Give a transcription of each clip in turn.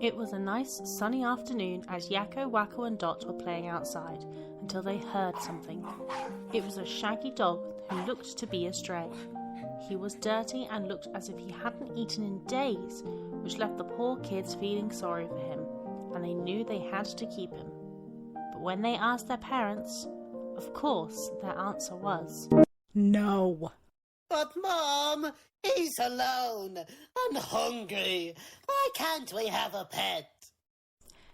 It was a nice sunny afternoon as Yakko, Wakko and Dot were playing outside until they heard something. It was a shaggy dog who looked to be a stray. He was dirty and looked as if he hadn't eaten in days, which left the poor kids feeling sorry for him, and they knew they had to keep him. But when they asked their parents, of course their answer was no. But Mom, he's alone and hungry. Why can't we have a pet?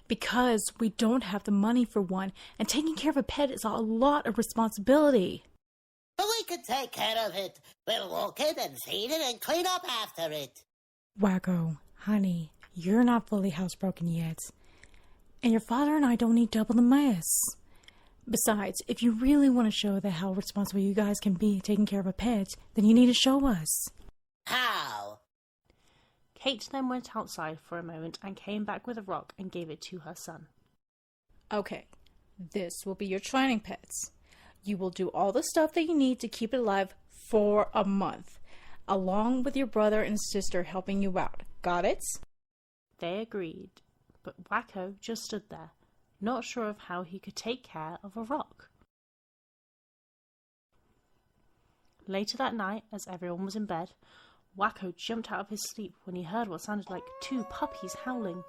Because we don't have the money for one, and taking care of a pet is a lot of responsibility. But we could take care of it. We'll walk it and feed it and clean up after it. Wakko, honey, you're not fully housebroken yet. And your father and I don't need double the mess. Besides, if you really want to show that how responsible you guys can be taking care of a pet, then you need to show us. How? Kate then went outside for a moment and came back with a rock and gave it to her son. Okay, this will be your training pets. You will do all the stuff that you need to keep it alive for a month, along with your brother and sister helping you out. Got it? They agreed, but Wakko just stood there, not sure of how he could take care of a rock. Later that night, as everyone was in bed, Wakko jumped out of his sleep when he heard what sounded like two puppies howling.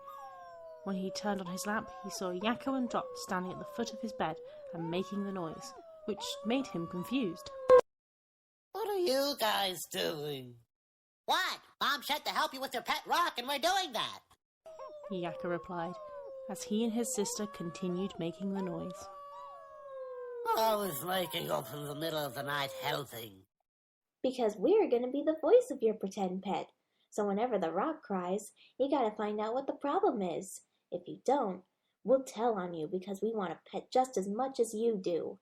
When he turned on his lamp, he saw Yakko and Dot standing at the foot of his bed and making the noise, which made him confused. What are you guys doing? What? Mom said to help you with your pet rock, and we're doing that. Yakko replied, as he and his sister continued making the noise. I was waking up in the middle of the night helping. Because we're going to be the voice of your pretend pet. So whenever the rock cries, you got to find out what the problem is. If you don't, we'll tell on you because we want a pet just as much as you do.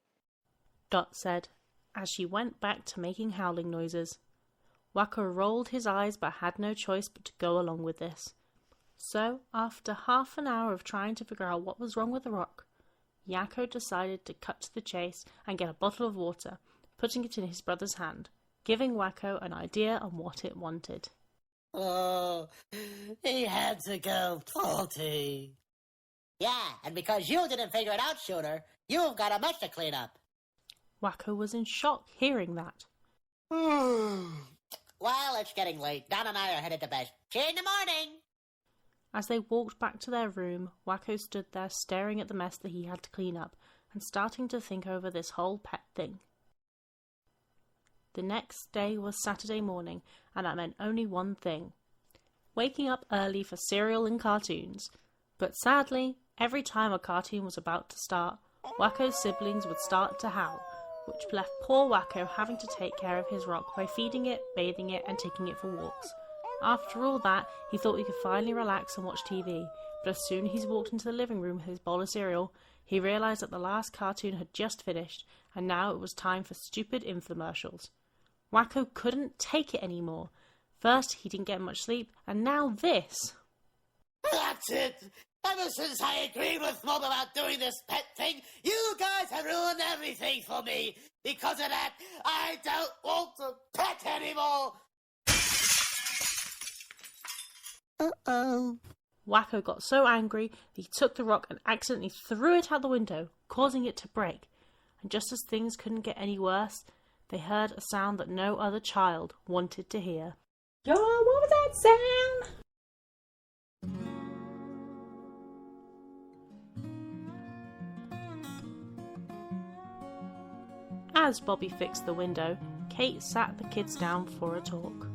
Dot said, as she went back to making howling noises. Wakko rolled his eyes but had no choice but to go along with this. So, after half an hour of trying to figure out what was wrong with the rock, Yakko decided to cut to the chase and get a bottle of water, putting it in his brother's hand, giving Wakko an idea on what it wanted. Oh, he had to go potty. Yeah, and because you didn't figure it out sooner, you've got a mess to clean up. Wakko was in shock hearing that. Well, it's getting late. Don and I are headed to bed. See you in the morning. As they walked back to their room, Wakko stood there staring at the mess that he had to clean up and starting to think over this whole pet thing. The next day was Saturday morning, and that meant only one thing: waking up early for cereal and cartoons. But sadly, every time a cartoon was about to start, Wakko's siblings would start to howl, which left poor Wakko having to take care of his rock by feeding it, bathing it, and taking it for walks. After all that, he thought he could finally relax and watch TV, but as soon as he walked into the living room with his bowl of cereal, he realised that the last cartoon had just finished, and now it was time for stupid infomercials. Wakko couldn't take it anymore. First, he didn't get much sleep, and now this. That's it! Ever since I agreed with Mom about doing this pet thing, you guys have ruined everything for me. Because of that, I don't want to pet anymore. Uh-oh. Wakko got so angry that he took the rock and accidentally threw it out the window, causing it to break. And just as things couldn't get any worse, they heard a sound that no other child wanted to hear. Yo, what was that sound? As Bobby fixed the window, Kate sat the kids down for a talk.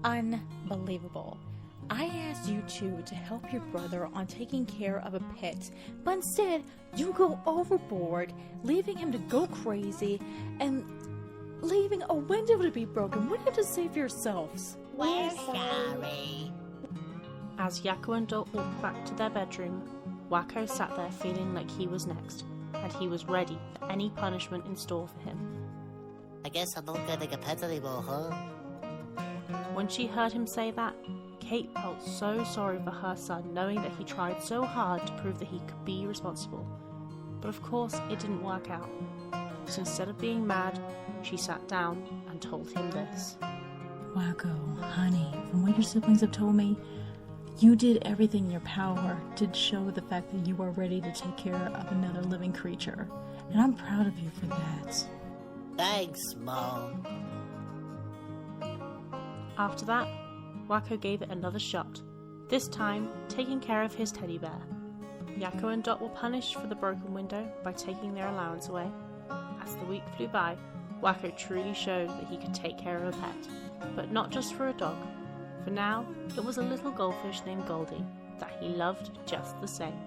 Unbelievable. I asked you two to help your brother on taking care of a pet, but instead you go overboard, leaving him to go crazy and leaving a window to be broken. What do you have to say for yourselves? We're sorry. As Yakko and Dot walked back to their bedroom, Wakko sat there feeling like he was next, and he was ready for any punishment in store for him. I guess I'm not getting a pet anymore, huh? When she heard him say that, Kate felt so sorry for her son, knowing that he tried so hard to prove that he could be responsible. But of course, it didn't work out. So instead of being mad, she sat down and told him this. Wakko, honey, from what your siblings have told me, you did everything in your power to show the fact that you are ready to take care of another living creature. And I'm proud of you for that. Thanks, Mom. After that, Wakko gave it another shot, this time taking care of his teddy bear. Yakko and Dot were punished for the broken window by taking their allowance away. As the week flew by, Wakko truly showed that he could take care of a pet, but not just for a dog. For now, it was a little goldfish named Goldie that he loved just the same.